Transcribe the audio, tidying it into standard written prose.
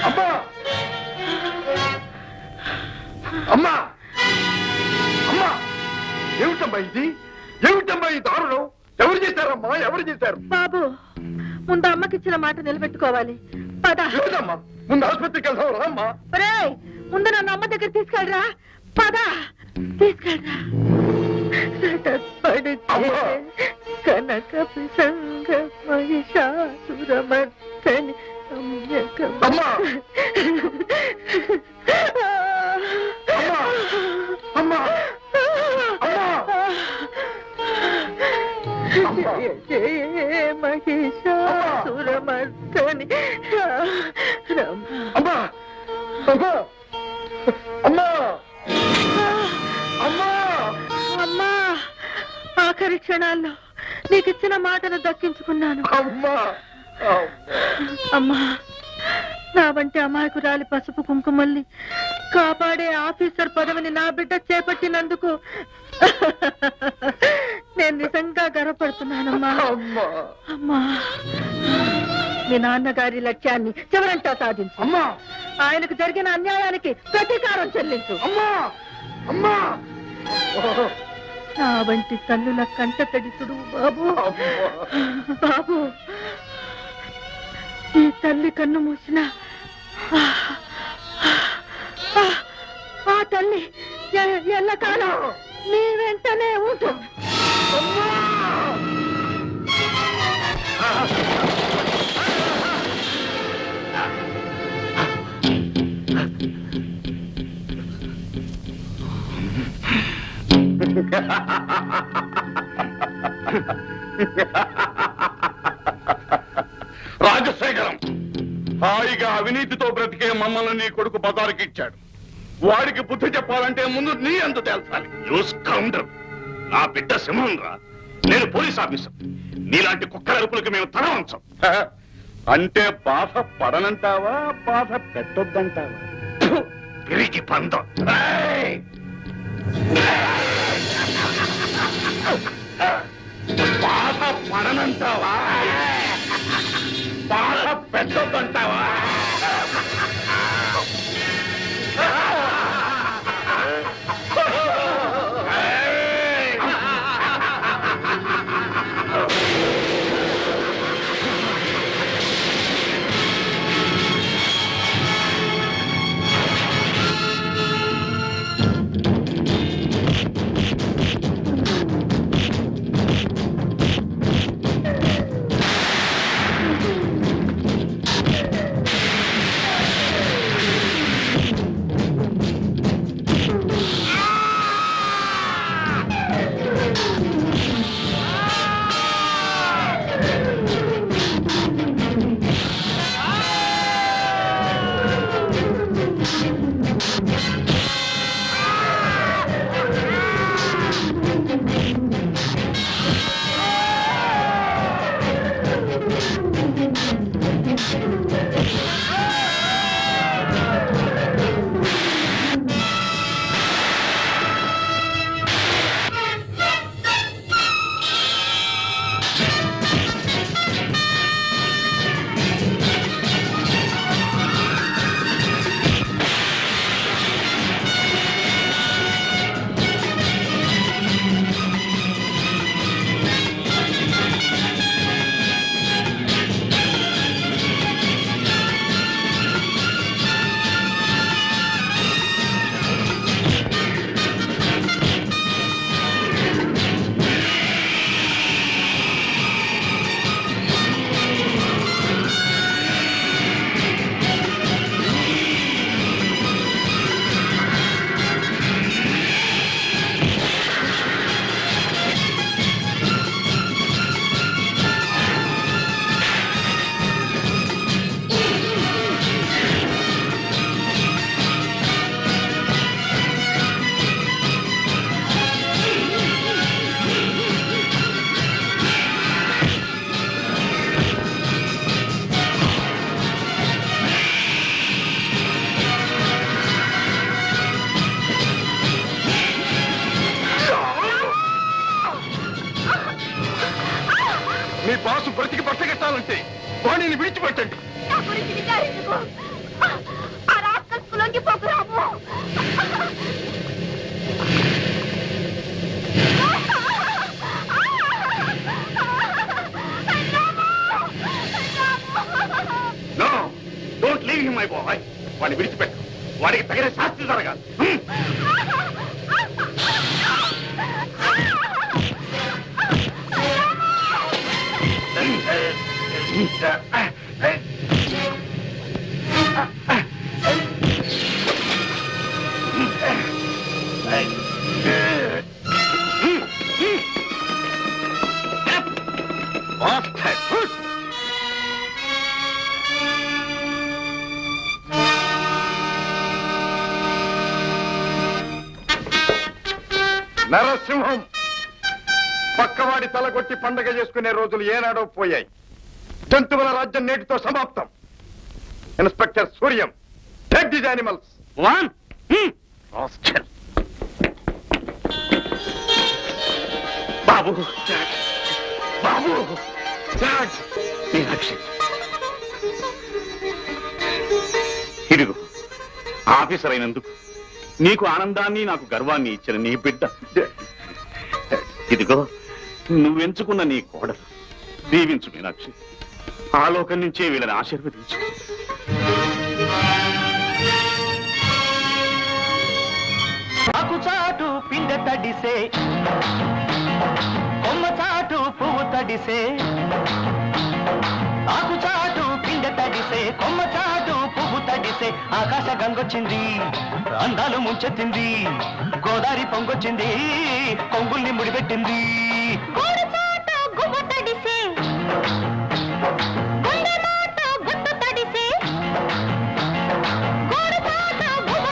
అమ్మా అమ్మా అమ్మా ఏమిటమ్మా ఇది? ఏమిటమ్మా ఈ దారుణం? ఎవరు చేశారమ్మా? ఎవరు చేశారు? బాబు, ముందు అమ్మకిచ్చిన మాట నిలబెట్టుకోవాలి. పద. లేదమ్మా, ముందు ఆసుపత్రికి వెళ్దాం రామ్మా. ముందు నన్ను అమ్మ దగ్గర తీసుకెళ్ళరా. పద, తీసుకెళ్ళరా. కనక ప్రసంగ మహిషాసురమర్దని అమ్మా అమ్మా జయ జయ మహిషాసురమర్దని అమ్మా అమ్మా అమ్మా అమ్మా అమ్మా, ఆఖరి క్షణాల్లో నీకిచ్చిన మాటను దక్కించుకున్నాను. అమ్మా, నా వంటి అమాయకురాలి పసుపు కుంకుమల్ని కాపాడే ఆఫీసర్ పదవిని నా బిడ్డ చేపట్టినందుకు నేను నిజంగా గర్వపడుతున్నానమ్మా. అమ్మా, మీ నాన్నగారి లక్ష్యాన్ని చివరంతా సాధించు. ఆయనకు జరిగిన అన్యాయానికి ప్రతీకారం చెల్లించు. నా వంటి తల్లుల కంట తడితుడు బాబు. బాబు, ఈ తల్లి కన్ను మూసిన ఆ తల్లి ఎల్లకాలం నీ వెంటనే ఉంటు. రాజశేఖరం, హాయిగా అవినీతితో బ్రతికే మమ్మల్ని నీ కొడుకు బజారుకిచ్చాడు. వాడికి బుద్ధి చెప్పాలంటే ముందు నీ అందు తేల్చాలి. నా బిడ్డ సింహం రా, నేను పోలీస్ ఆఫీసర్. నీలాంటి కుక్క అరుపులకు మేము తల వంచం. అంటే బాధ పడనంటావా, బాధ పెట్టొద్దంటావా? తిరిగి పందం. బాధ పడనంటావా, బాధ పెట్టొద్దంటావా? వాణిని విడిచిపెట్టండి. నా గురించి విచారించుకో. ఆ రాస్కల్స్ లొంగిపోకు Ramu. No, don't leave him, my boy. వాడిని విడిచిపెట్టు. వాడికి తగిన శాస్తి జరగాలి. నరసింహం, పక్కవాడి తలగొట్టి పండగ చేసుకునే రోజులు ఏనాడో పోయాయి. జంతువుల రాజ్యం నేటితో సమాప్తం. Inspector Suryam, take these animals. Babu, Babu, Meenakshi, ఇదిగో ఆఫీసర్ అయినందుకు నీకు ఆనందాన్ని నాకు గర్వాన్ని ఇచ్చిన నీ బిడ్డ. ఇదిగో నువ్వెంచుకున్న నీ కోడలు. దీవించు మీనాక్షి, ఆ లోకం నుంచే వీళ్ళని ఆశీర్వదించు. చాటు పిండ తడిసే, కొమ్మ చాటు పువ్వు తడిసే. ఆకు చాటు పిండ తడిసే, కొమ్మ చాటు పువ్వు తడిసే. ఆకాశ గంగొచ్చింది, అందాలు ముంచెత్తింది. గోదావరి పొంగొచ్చింది, కొంగుల్ని ముడిపెట్టింది.